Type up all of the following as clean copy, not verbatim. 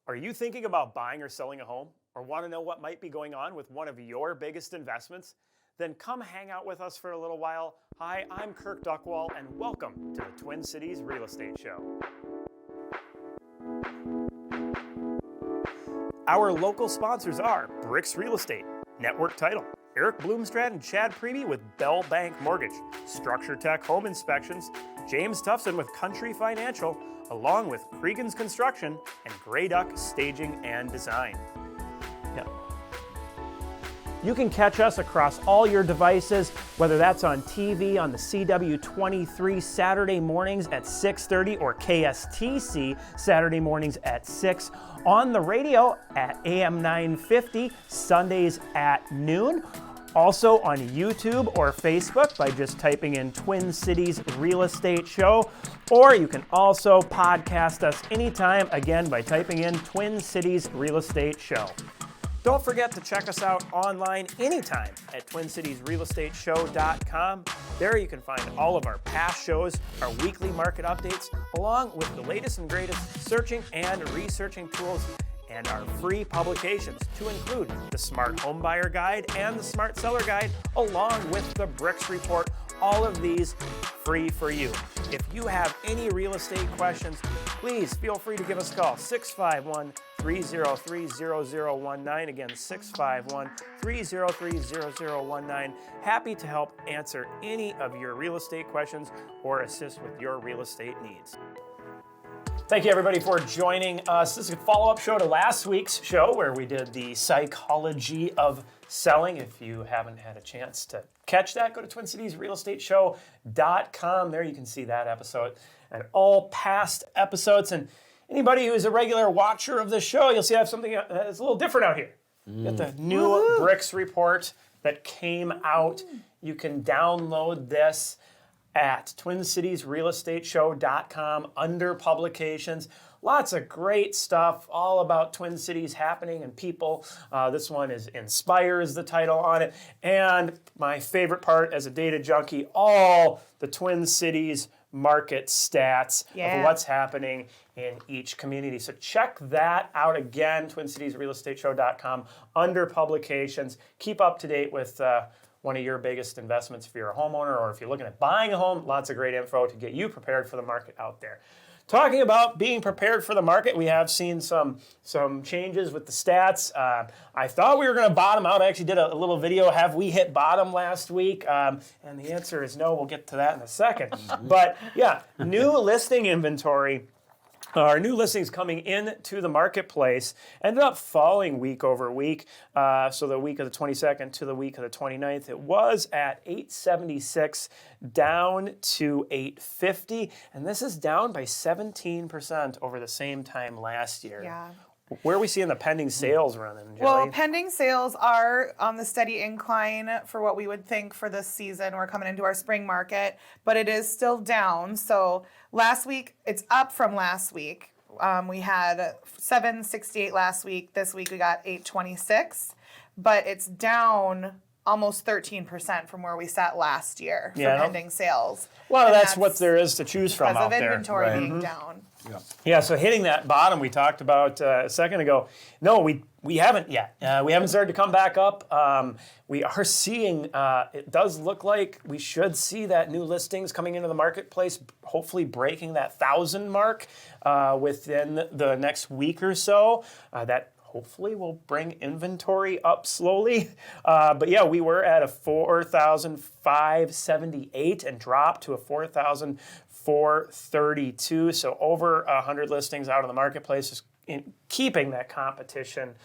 Are you thinking about buying or selling a home, or want to know what might be going on with one of your biggest investments? Then come hang out with us for a little while. Hi, I'm Kirk Duckwall, and welcome to the Twin Cities Real Estate Show. Our local sponsors are BRIX Real Estate, Network Title, Eric Bloomstrad and Chad Priebe with Bell Bank Mortgage, Structure Tech Home Inspections, James Tufson with Country Financial, along with Cregan's Construction and Grey Duck Staging and Design. You can catch us across all your devices, whether that's on TV on the CW23 Saturday mornings at 6:30 or KSTC Saturday mornings at 6, on the radio at AM 950 Sundays at noon, also on YouTube or Facebook by just typing in Twin Cities Real Estate Show, or you can also podcast us anytime, again, by typing in Twin Cities Real Estate Show. Don't forget to check us out online anytime at TwinCitiesRealEstateShow.com. There you can find all of our past shows, our weekly market updates, along with the latest and greatest searching and researching tools, and our free publications to include the Smart Home Buyer Guide and the Smart Seller Guide, along with the BRIX Report. All of these free for you. If you have any real estate questions, please feel free to give us a call, 651-303-0019. Again, 651-303-0019. Happy to help answer any of your real estate questions or assist with your real estate needs. Thank you, everybody, for joining us. This is a follow-up show to last week's show where we did the psychology of selling. If you haven't had a chance to catch that, go to TwinCitiesRealEstateShow.com. There you can see that episode and all past episodes. And anybody who is a regular watcher of the show, you'll see I have something that's a little different out here. Got the new BRIX report that came out. You can download this at TwinCitiesRealEstateShow.com under publications. Lots of great stuff all about Twin Cities happening and people. This one is Inspire is the title on it. And my favorite part as a data junkie, all the Twin Cities market stats of what's happening in each community. So check that out again, TwinCitiesRealEstateShow.com under publications. Keep up to date with one of your biggest investments if you're a homeowner or if you're looking at buying a home. Lots of great info to get you prepared for the market out there. Talking about being prepared for the market, we have seen some changes with the stats. I thought we were going to bottom out. I actually did a little video, have we hit bottom last week? And the answer is no. We'll get to that in a second. But yeah, new listing inventory. Our new listings coming into the marketplace ended up falling week over week. So the week of the 22nd to the week of the 29th, it was at 876 down to 850. And this is down by 17% over the same time last year. Yeah. Where are we seeing the pending sales running, Jilly? Well, pending sales are on the steady incline for what we would think for this season. We're coming into our spring market, but it is still down. So last week, it's up from last week. We had 768 last week. This week we got 826, but it's down almost 13% from where we sat last year for pending sales. Well, that's what there is to choose from out there. Because of inventory being down. Yeah, so hitting that bottom we talked about a second ago. No, we haven't yet. We haven't started to come back up. We are seeing, it does look like we should see that new listings coming into the marketplace, hopefully breaking that 1,000 mark within the next week or so. That hopefully will bring inventory up slowly. But yeah, we were at a 4,578 and dropped to a 4,432. So over 100 listings out of the marketplace, just keeping that competition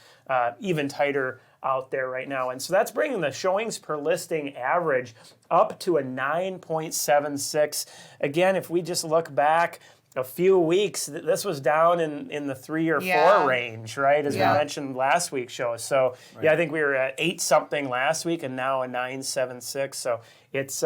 even tighter out there right now. And so that's bringing the showings per listing average up to a 9.76. Again, if we just look back a few weeks, this was down in the 3 or 4 range, right? As we mentioned last week's show. So yeah, I think we were at 8-something last week and now a 9.76. So it's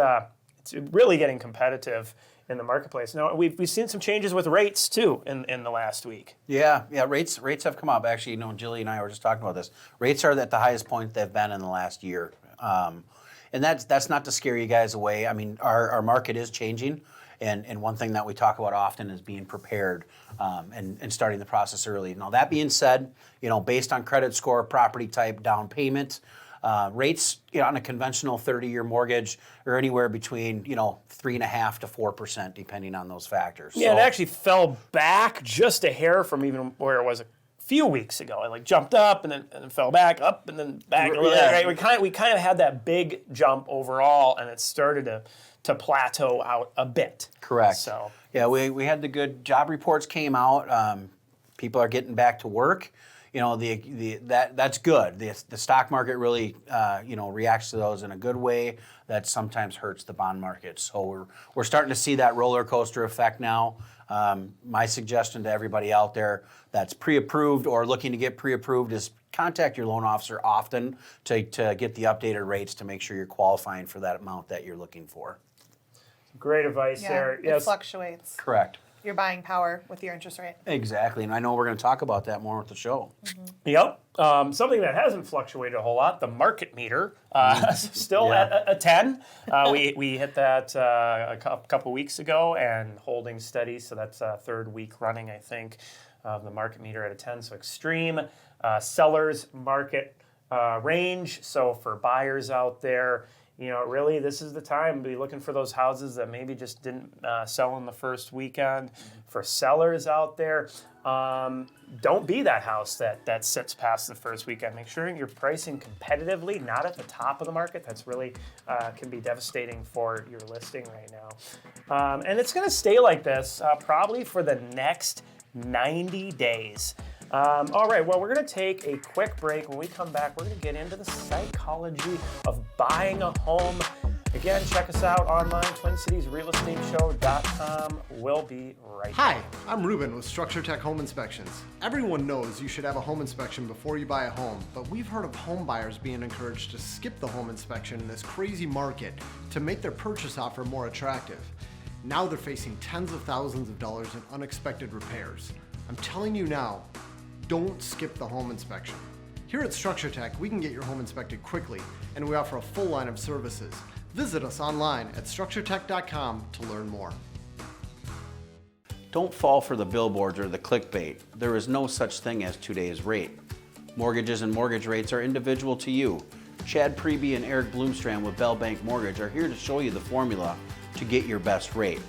really getting competitive in the marketplace. Now we've seen some changes with rates too in the last week. Yeah, rates have come up. Actually, Jilly and I were just talking about this. Rates are at the highest point they've been in the last year. And that's not to scare you guys away. I mean, our market is changing. And one thing that we talk about often is being prepared and starting the process early. Now, that being said, based on credit score, property type, down payment, rates on a conventional 30-year mortgage are anywhere between 3.5% to 4%, depending on those factors. Yeah, it actually fell back just a hair from even where it was a few weeks ago. It jumped up and then fell back, up and then back. Yeah. Right? We kind of had that big jump overall, and it started to plateau out a bit. Correct. So yeah, we had the good job reports came out. People are getting back to work. That's good. The stock market really reacts to those in a good way. That sometimes hurts the bond market. So we're starting to see that roller coaster effect now. My suggestion to everybody out there that's pre-approved or looking to get pre-approved is contact your loan officer often to get the updated rates to make sure you're qualifying for that amount that you're looking for. great advice there. It fluctuates. Correct. Your buying power with your interest rate. Exactly, and I know we're going to talk about that more with the show. Yep. Something that hasn't fluctuated a whole lot, the market meter, still at a 10. We hit that a couple weeks ago and holding steady, so that's third week running, I think, of the market meter at a 10. So extreme seller's market range. So for buyers out there, really this is the time to be looking for those houses that maybe just didn't sell in the first weekend. For sellers out there, don't be that house that sits past the first weekend. Make sure you're pricing competitively, not at the top of the market. That's really can be devastating for your listing right now. And it's going to stay like this probably for the next 90 days. All right, well, we're going to take a quick break. When we come back, we're going to get into the psychology of buying a home. Again, check us out online, TwinCitiesRealEstateShow.com. We'll be right back. Hi, I'm Ruben with Structure Tech Home Inspections. Everyone knows you should have a home inspection before you buy a home, but we've heard of home buyers being encouraged to skip the home inspection in this crazy market to make their purchase offer more attractive. Now they're facing tens of thousands of dollars in unexpected repairs. I'm telling you now, don't skip the home inspection. Here at Structure Tech, we can get your home inspected quickly, and we offer a full line of services. Visit us online at structuretech.com to learn more. Don't fall for the billboards or the clickbait. There is no such thing as today's rate. Mortgages and mortgage rates are individual to you. Chad Priebe and Eric Bloomstrand with Bell Bank Mortgage are here to show you the formula to get your best rate.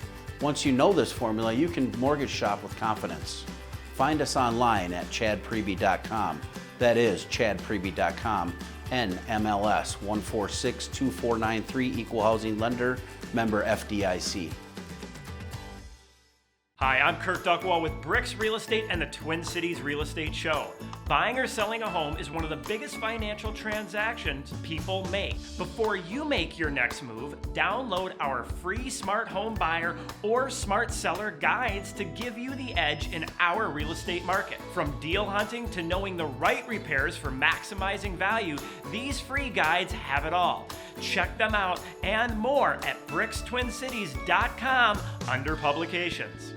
Once you know this formula, you can mortgage shop with confidence. Find us online at chadpriebe.com. That is chadpriebe.com. NMLS 1462493, Equal Housing Lender, member FDIC. Hi, I'm Kirk Duckwall with BRIX Real Estate and the Twin Cities Real Estate Show. Buying or selling a home is one of the biggest financial transactions people make. Before you make your next move, download our free Smart Home Buyer or Smart Seller guides to give you the edge in our real estate market. From deal hunting to knowing the right repairs for maximizing value, these free guides have it all. Check them out and more at BRIXTwinCities.com under publications.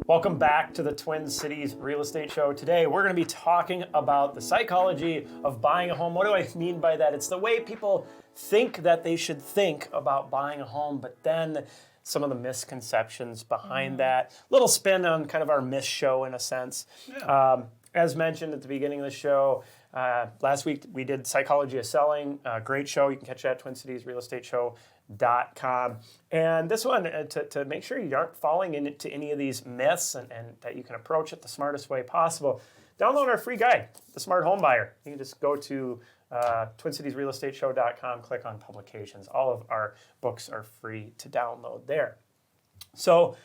Welcome back to the Twin Cities Real Estate Show. Today, we're going to be talking about the psychology of buying a home. What do I mean by that? It's the way people think that they should think about buying a home, but then some of the misconceptions behind that. Little spin on kind of our miss show in a sense. Yeah. As mentioned at the beginning of the show, last week we did Psychology of Selling. Great show. You can catch that at TwinCitiesRealEstateShow.com. And this one, to make sure you aren't falling into any of these myths and that you can approach it the smartest way possible, download our free guide, The Smart Home Buyer. You can just go to TwinCitiesRealEstateShow.com, click on publications. All of our books are free to download there. So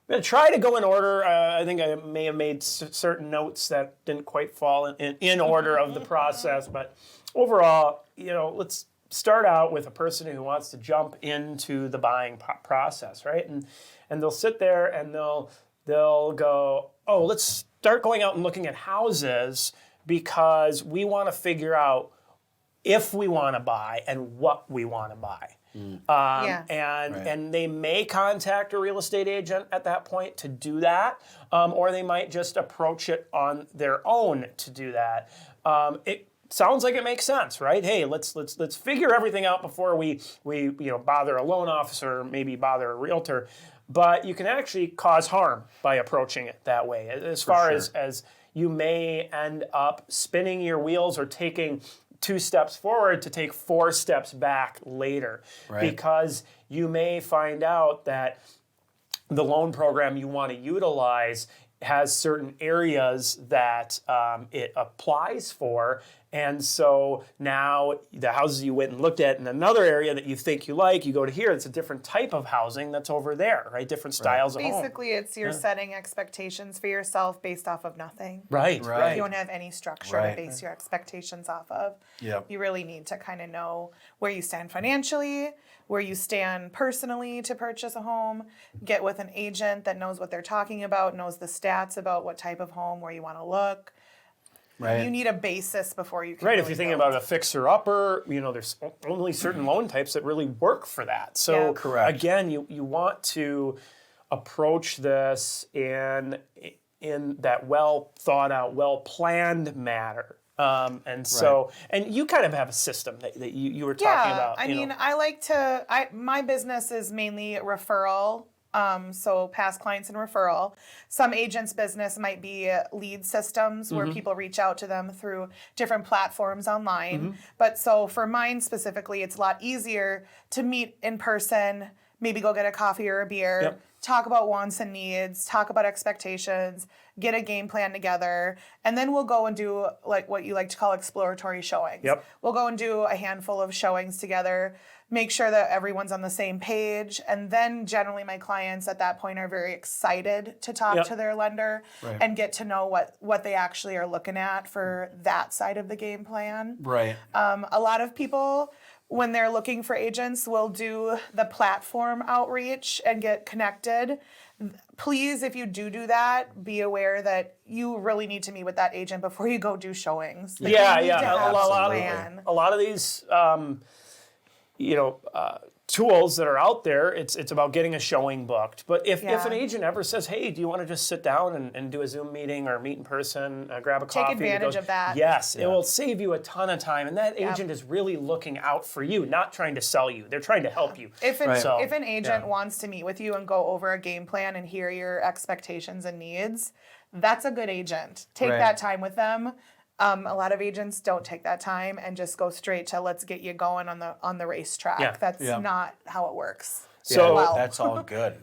I'm going to try to go in order. I think I may have made certain notes that didn't quite fall in order of the process, but overall, let's start out with a person who wants to jump into the buying process, right? And they'll sit there and they'll go, oh, let's start going out and looking at houses because we want to figure out if we want to buy and what we want to buy. And they may contact a real estate agent at that point to do that, or they might just approach it on their own to do that. sounds like it makes sense, right? Hey, let's figure everything out before we bother a loan officer, maybe bother a realtor. But you can actually cause harm by approaching it that way. As far as you may end up spinning your wheels or taking 2 steps forward to take 4 steps back later, because you may find out that the loan program you want to utilize has certain areas that it applies for. And so now the houses you went and looked at in another area that you think you like, you go to here, it's a different type of housing that's over there, right? Different styles of home. Basically, it's you're setting expectations for yourself based off of nothing. Right. You don't have any structure to base your expectations off of. Yep. You really need to kind of know where you stand financially, where you stand personally to purchase a home, get with an agent that knows what they're talking about, knows the stats about what type of home, where you want to look. Right. You need a basis before you can Right, really if you're thinking build. about a fixer-upper, there's only certain loan types that really work for that. So Yeah. Correct. again, you want to approach this in that well thought out, well planned manner. And you kind of have a system that you were talking about. I mean, I like to, my business is mainly referral. So past clients and referral. Some agents' business might be lead systems where people reach out to them through different platforms online. But so for mine specifically, it's a lot easier to meet in person, maybe go get a coffee or a beer, talk about wants and needs, talk about expectations, get a game plan together, and then we'll go and do like what you like to call exploratory showings. We'll go and do a handful of showings together, make sure that everyone's on the same page, and then generally my clients at that point are very excited to talk to their lender and get to know what they actually are looking at for that side of the game plan. Right. A lot of people, when they're looking for agents, will do the platform outreach and get connected. Please, if you do that, be aware that you really need to meet with that agent before you go do showings. Like, you need to have a plan. A lot of these tools that are out there, it's about getting a showing booked. But if an agent ever says, hey, do you want to just sit down and do a Zoom meeting or meet in person, grab a coffee? Take advantage of that. Yes, it will save you a ton of time. And that agent is really looking out for you, not trying to sell you. They're trying to help you. If an agent wants to meet with you and go over a game plan and hear your expectations and needs, that's a good agent. Take that time with them. A lot of agents don't take that time and just go straight to let's get you going on the racetrack. That's not how it works. So that's all good.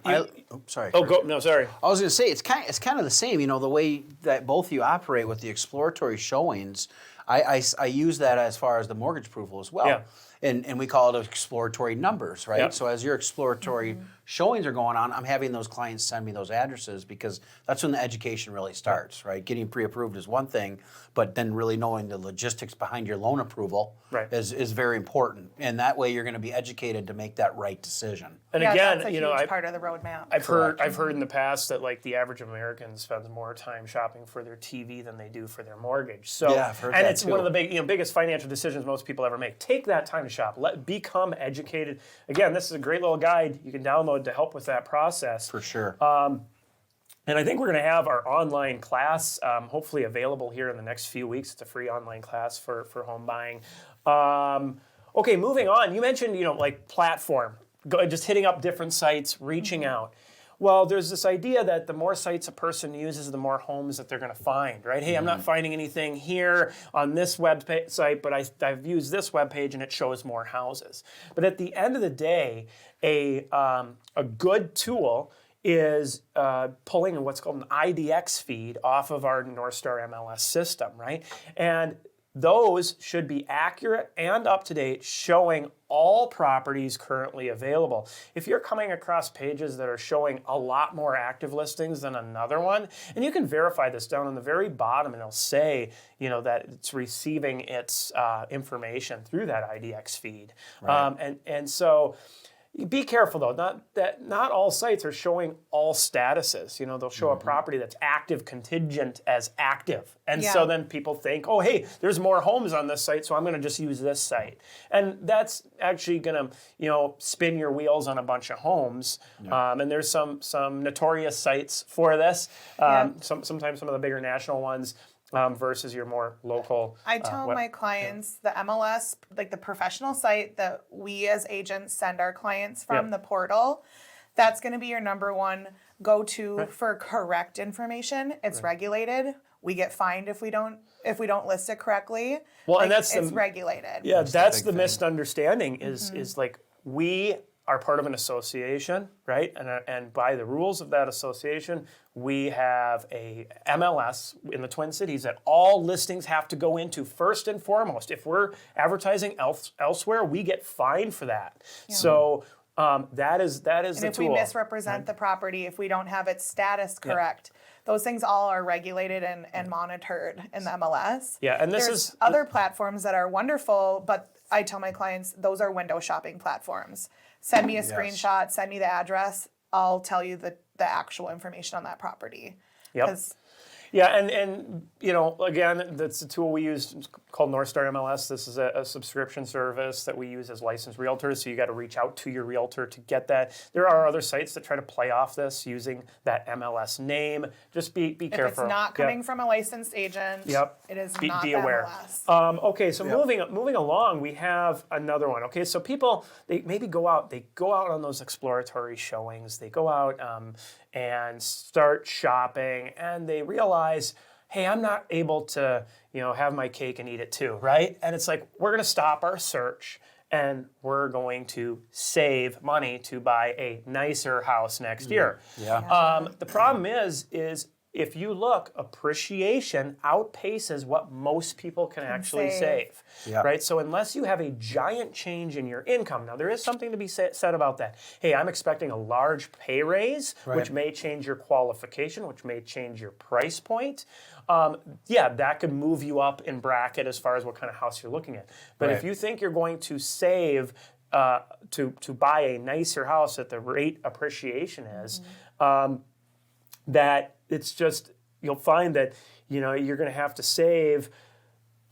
Sorry. Oh, go. No, sorry. I was going to say it's kind of the same. The way that both of you operate with the exploratory showings. I use that as far as the mortgage approval as well. Yeah. And we call it exploratory numbers, right? Yep. So as your exploratory showings are going on, I'm having those clients send me those addresses because that's when the education really starts, right? Getting pre-approved is one thing, but then really knowing the logistics behind your loan approval is very important. And that way you're going to be educated to make that right decision. And again, that's a huge part of the roadmap. I've heard in the past that like the average American spends more time shopping for their TV than they do for their mortgage. So I've heard that it's too. one of the biggest financial decisions most people ever make. Take that time to shop. Become educated. Again, this is a great little guide you can download to help with that process. For sure. And I think we're going to have our online class hopefully available here in the next few weeks. It's a free online class for home buying. Okay, moving on. You mentioned like platform, just hitting up different sites, reaching out. Well, there's this idea that the more sites a person uses, the more homes that they're going to find, right? Hey, I'm not finding anything here on this website, but I've used this webpage and it shows more houses. But at the end of the day, a good tool is pulling what's called an IDX feed off of our Northstar MLS system, right? And those should be accurate and up-to-date, showing all properties currently available. If you're coming across pages that are showing a lot more active listings than another one, and you can verify this down on the very bottom, and it'll say, that it's receiving its information through that IDX feed. Right. And so be careful though, not all sites are showing all statuses. They'll show a property that's active contingent as active. And so then people think, oh, hey, there's more homes on this site, so I'm gonna just use this site. And that's actually gonna, spin your wheels on a bunch of homes. And there's some notorious sites for this. Sometimes some of the bigger national ones, versus your more local. I tell my clients the MLS, like the professional site that we as agents send our clients from, the portal, that's going to be your number one go-to for correct information. It's regulated. We get fined if we don't list it correctly. Well, like, and that's it's regulated. Yeah, that's the thing. misunderstanding is like we are part of an association, right? And by the rules of that association, we have a MLS in the Twin Cities that all listings have to go into first and foremost. If we're advertising elsewhere, we get fined for that. So that is And the if tool. we misrepresent the property, if we don't have its status correct, those things all are regulated and monitored in the MLS. Yeah, and There's other platforms that are wonderful, but I tell my clients those are window shopping platforms. Send me a screenshot, send me the address. I'll tell you the actual information on that property. Yep. 'Cause Yeah, and you know, again, that's a tool we use called North Star MLS. This is a subscription service that we use as licensed realtors, so you got to reach out to your realtor to get that. There are other sites that try to play off this using that MLS name. Just be careful. If it's not coming from a licensed agent, it is not be the aware. MLS. Okay, so moving along, we have another one. Okay, so people they maybe go out on those exploratory showings. They go out and start shopping, and they realize, hey, I'm not able to, have my cake and eat it too, right? And it's like, we're going to stop our search and we're going to save money to buy a nicer house next year. The problem is if you look, appreciation outpaces what most people can actually save, right? So unless you have a giant change in your income, now there is something to be said about that. Hey, I'm expecting a large pay raise, which may change your qualification, which may change your price point. That could move you up in bracket as far as what kind of house you're looking at. But if you think you're going to save to buy a nicer house at the rate appreciation is, that it's just, you'll find that, you're going to have to save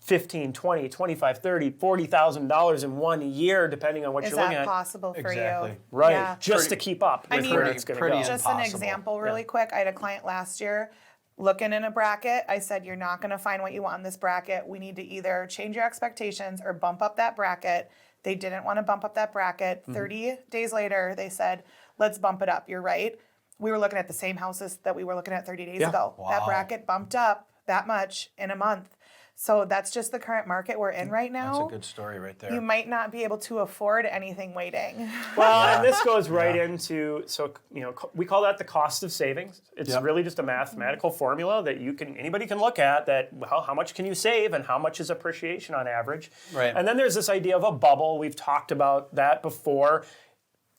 $15, $20, $25, $30, $40,000 in 1 year, depending on what you're looking at. Is that possible for you? Right, Yeah. just to keep up with where it's going to go. Just an example really quick. I had a client last year looking in a bracket. I said, you're not going to find what you want in this bracket. We need to either change your expectations or bump up that bracket. They didn't want to bump up that bracket. 30 days later, they said, let's bump it up. You're right. We were looking at the same houses that we were looking at 30 days ago. Wow. That bracket bumped up that much in a month. So that's just the current market we're in right now. That's a good story right there. You might not be able to afford anything waiting. Well, and this goes right into, we call that the cost of savings. It's really just a mathematical formula that anybody can look at that, how much can you save and how much is appreciation on average. Right. And then there's this idea of a bubble. We've talked about that before.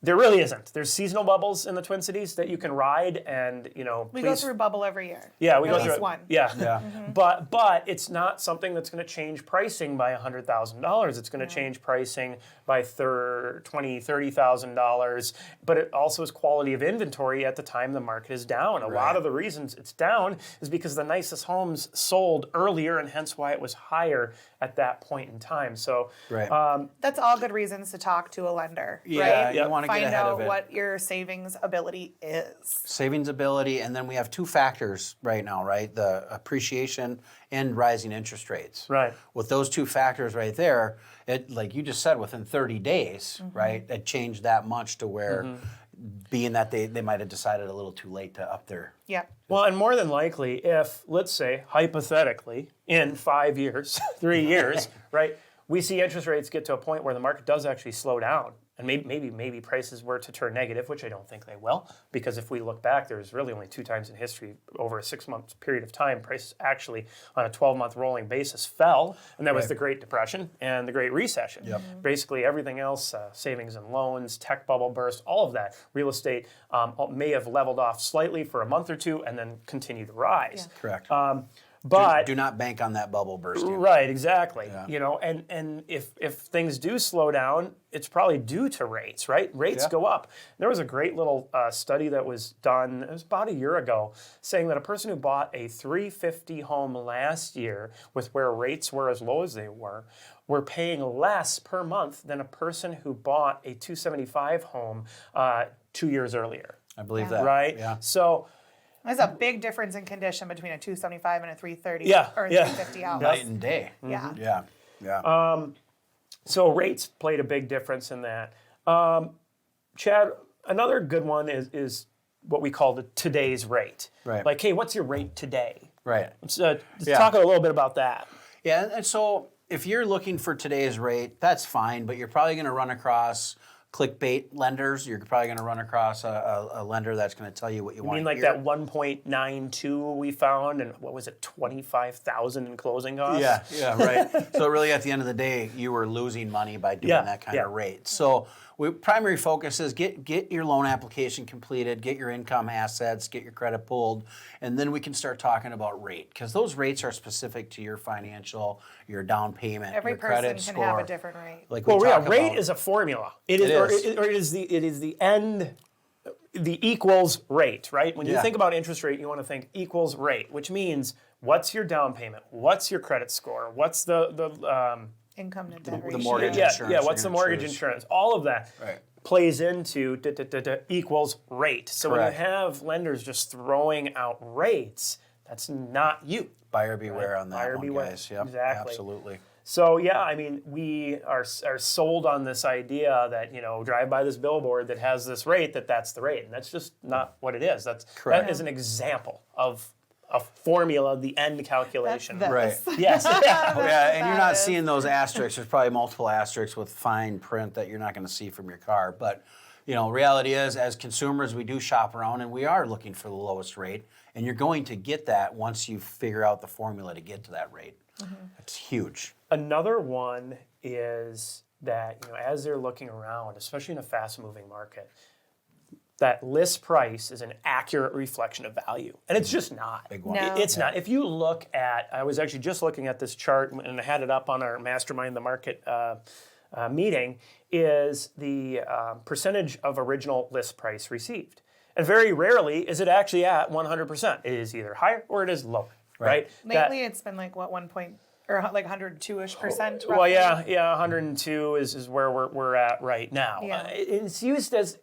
There really isn't. There's seasonal bubbles in the Twin Cities that you can ride, and we go through a bubble every year. Yeah, we go At through least it. one. Yeah. But it's not something that's going to change pricing by $100,000. It's going to change pricing by $20,000, $30,000. But it also is quality of inventory at the time the market is down. A lot of the reasons it's down is because the nicest homes sold earlier, and hence why it was higher at that point in time. So that's all good reasons to talk to a lender. Yeah, right? you want to get Find ahead of out it. what your savings ability is. Savings ability, and then we have two factors right now, right? The appreciation and rising interest rates. Right. With those two factors right there, it, like you just said, within 30 days, right, it changed that much to where, being that they might have decided a little too late to up their. Yeah. Well, and more than likely, if, let's say, hypothetically, in 5 years, 3 years, right, we see interest rates get to a point where the market does actually slow down, and maybe prices were to turn negative, which I don't think they will, because if we look back, there's really only 2 times in history over a 6-month period of time, prices actually on a 12-month rolling basis fell, and that was the Great Depression and the Great Recession. Basically everything else, savings and loans, tech bubble burst, all of that, real estate may have leveled off slightly for a month or two and then continue to rise. Correct. But do not bank on that bubble bursting. right, exactly. And if things do slow down, it's probably due to rates, right? Rates go up. There was a great little study that was done, it was about a year ago, saying that a person who bought a 350 home last year with where rates were as low as they were paying less per month than a person who bought a 275 home 2 years earlier. I believe that. Right? Yeah. So There's a big difference in condition between a 275 and a 330 Yeah, or a yeah. 350 house. Night and day. Yeah. Yeah. Yeah. So rates played a big difference in that. Chad, another good one is what we call the today's rate. Right. Like, hey, what's your rate today? Right. Let's Yeah. talk a little bit about that. Yeah, and so if you're looking for today's rate, that's fine, but you're probably going to run across clickbait lenders. You're probably going to run across a lender that's going to tell you what you I want mean, to like hear. that 1.92 we found, and what was it, 25,000 in closing costs? Yeah, right. So really, at the end of the day, you were losing money by doing Yeah, that kind yeah. of rate. So primary focus is get your loan application completed, get your income assets, get your credit pulled, and then we can start talking about rate, because those rates are specific to your financial, your down payment, Every your person credit can score. have a different rate. Like we Well, yeah, talk rate about. is a formula. It is, It or it is the end, the equals rate, right? When you Yeah. think about interest rate, you want to think equals rate, which means what's your down payment, what's your credit score, what's the Income to debt ratio. mortgage. yeah, insurance yeah, you're what's the gonna mortgage choose. insurance, all of that. Right. Plays into equals rate. So when Correct. you have lenders just throwing out rates, that's not you. Buyer beware on that Buyer one, beware. guys. Yep, Exactly. absolutely. So yeah, I mean, we are sold on this idea that, drive by this billboard that has this rate, that's the rate, and that's just not what it is. Correct. That is an example of a formula, the end calculation. That's Right. this. Yes. Yeah. Oh, yeah, and you're not is. seeing those asterisks. There's probably multiple asterisks with fine print that you're not going to see from your car. But, reality is, as consumers, we do shop around and we are looking for the lowest rate. And you're going to get that once you figure out the formula to get to that rate. It's huge. Another one is that, as they're looking around, especially in a fast-moving market, that list price is an accurate reflection of value. And it's just not. Big one. No. It's not. If you look at, I was actually just looking at this chart, and I had it up on our Mastermind the Market meeting, is the percentage of original list price received. And very rarely is it actually at 100%. It is either higher or it is lower, right? Lately, it's been like what 102-ish%. Well, yeah, 102 is where we're at right now. Yeah. It's used as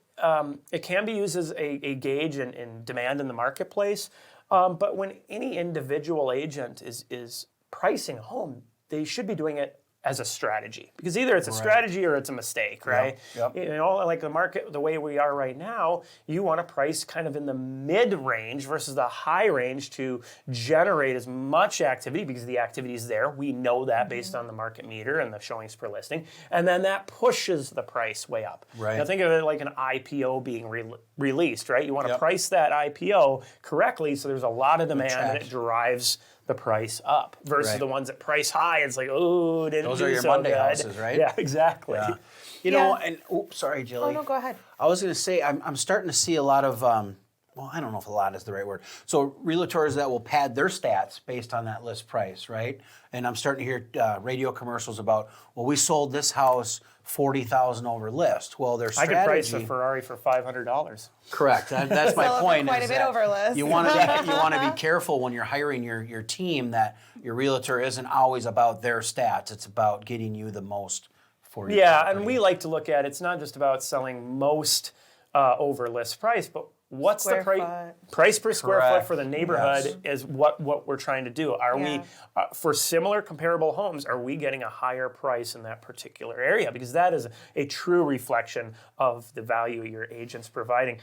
it can be used as a gauge in demand in the marketplace, but when any individual agent is pricing a home, they should be doing it as a strategy, because either it's a strategy or it's a mistake, right? Yep. Like the market, the way we are right now, you want to price kind of in the mid-range versus the high range to generate as much activity, because the activity is there. We know that based on the market meter and the showings per listing, and then that pushes the price way up. Right. Now think of it like an IPO being released, right? You want to Yep. price that IPO correctly so there's a lot of demand and check. it drives the price up versus Right. the ones that price high. It's like, oh, didn't Those do are your so Monday good. houses, right? Yeah, exactly. Yeah. And oops, sorry, Jilly. Oh, no, go ahead. I was going to say, I'm starting to see a lot of, well, I don't know if a lot is the right word. So realtors that will pad their stats based on that list price, right? And I'm starting to hear radio commercials about, well, we sold this house $40,000 over list. Well, their I strategy. could price a Ferrari for $500. Correct. That's my Sell it for point. quite is a bit that over list. You want to be careful when you're hiring your team that your realtor isn't always about their stats. It's about getting you the most for your Yeah, property. and we like to look at it's not just about selling most over list price, but what's Square the price foot. price per square foot Correct. for the neighborhood is what we're trying to do. Are we for similar comparable homes, are we getting a higher price in that particular area? Because that is a true reflection of the value your agent's providing.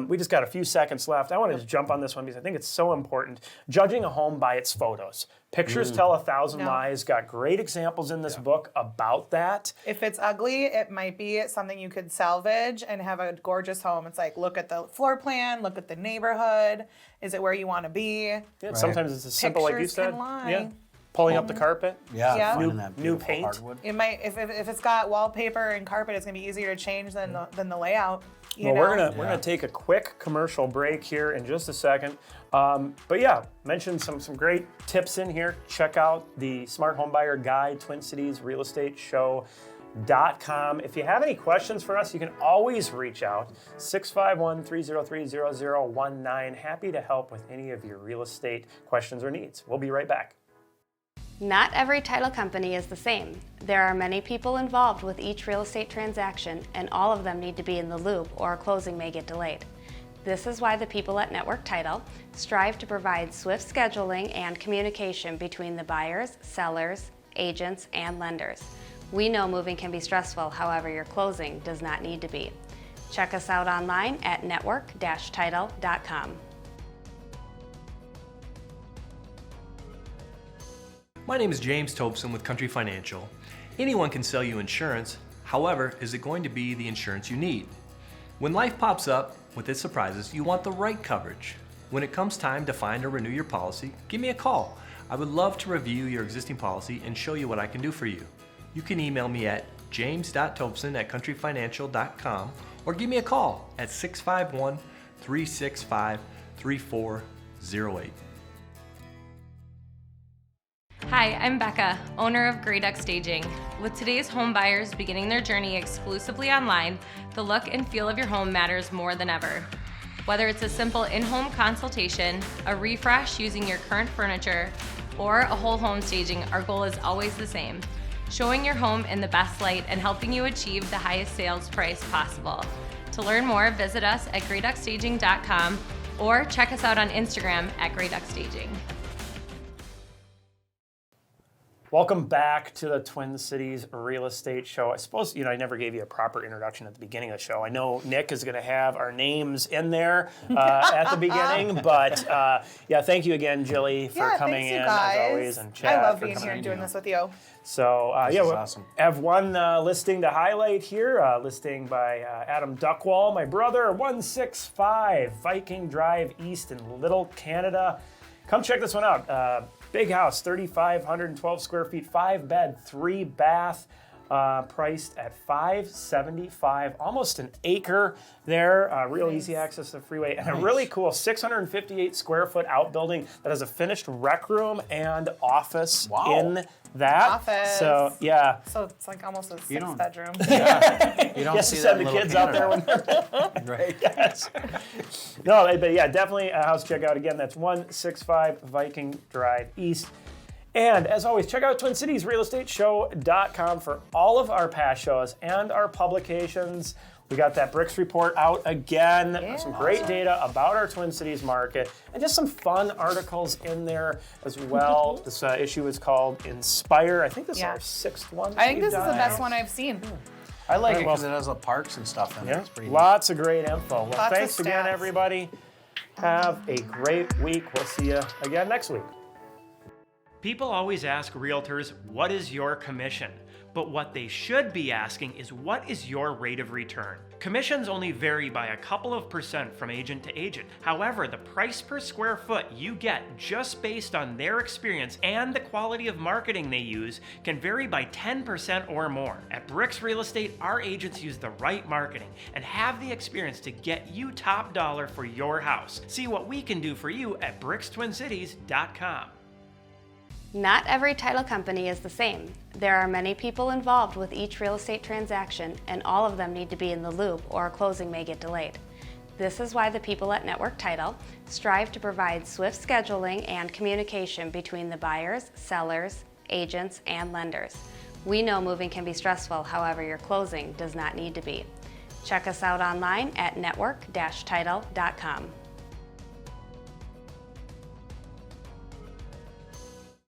We just got a few seconds left. I want to just jump on this one because I think it's so important. Judging a home by its photos. Pictures tell 1,000 lies. Got great examples in this book about that. If it's ugly, it might be something you could salvage and have a gorgeous home. It's like, look at the floor plan, look at the neighborhood. Is it where you want to be? Yeah, sometimes it's as simple like you Pictures said. can lie. Yeah, pulling up the carpet. Yeah. finding New- that new beautiful paint. hardwood. It might if it's got wallpaper and carpet, it's gonna be easier to change than the layout. You Well, know? we're gonna take a quick commercial break here in just a second. But yeah, mentioned some great tips in here. Check out the Smart Home Buyer Guide, Twin Cities Real Estate Show.com. If you have any questions for us, you can always reach out, 651-303-0019. Happy to help with any of your real estate questions or needs. We'll be right back. Not every title company is the same. There are many people involved with each real estate transaction, and all of them need to be in the loop or a closing may get delayed. This is why the people at Network Title strive to provide swift scheduling and communication between the buyers, sellers, agents, and lenders. We know moving can be stressful, however, your closing does not need to be. Check us out online at network-title.com. My name is James Tobson with Country Financial. Anyone can sell you insurance. However, is it going to be the insurance you need? When life pops up with its surprises, you want the right coverage. When it comes time to find or renew your policy, give me a call. I would love to review your existing policy and show you what I can do for you. You can email me at james.tobson@countryfinancial.com or give me a call at 651-365-3408. Hi, I'm Becca, owner of Grey Duck Staging. With today's home buyers beginning their journey exclusively online, the look and feel of your home matters more than ever. Whether it's a simple in-home consultation, a refresh using your current furniture, or a whole home staging, our goal is always the same: showing your home in the best light and helping you achieve the highest sales price possible. To learn more, visit us at greyduckstaging.com or check us out on Instagram at greyduckstaging. Welcome back to the Twin Cities Real Estate Show. I suppose, I never gave you a proper introduction at the beginning of the show. I know Nick is going to have our names in there at the beginning, but yeah, thank you again, Jilly, for coming in as always, and Chad. I love being here and doing this with you. So This is awesome. have one listing to highlight here, listing by Adam Duckwall, my brother, 165 Viking Drive East in Little, Canada. Come check this one out. Big house, 3,512 square feet, 5-bed, 3-bath, priced at $575, almost an acre there. Real easy access to the freeway, and a really cool 658 square foot outbuilding that has a finished rec room and office in that. Office. So yeah. So it's like almost a You don't- 6-bedroom. You don't Yes, see to that send in the Little kids out there Canada. when they're Right. yes. No, but yeah, definitely a house check out. Again, that's 165 Viking Drive East. And as always, check out TwinCitiesRealEstateShow.com for all of our past shows and our publications. We got that BRIX report out again. Some great data about our Twin Cities market and just some fun articles in there as well. This issue is called Inspire. I think this is our 6th one. I think we've this is the done. best one I've seen. I like it well- because it has the parks and stuff in it. Yeah, It's pretty lots of great info. Well, Lots of thanks again, stats. everybody. Have a great week. We'll see you again next week. People always ask realtors, what is your commission? But what they should be asking is, what is your rate of return? Commissions only vary by a couple of % from agent to agent. However, the price per square foot you get just based on their experience and the quality of marketing they use can vary by 10% or more. At BRIX Real Estate, our agents use the right marketing and have the experience to get you top dollar for your house. See what we can do for you at BRIXTwinCities.com. Not every title company is the same. There are many people involved with each real estate transaction, and all of them need to be in the loop or a closing may get delayed. This is why the people at Network Title strive to provide swift scheduling and communication between the buyers, sellers, agents, and lenders. We know moving can be stressful, however, your closing does not need to be. Check us out online at network-title.com.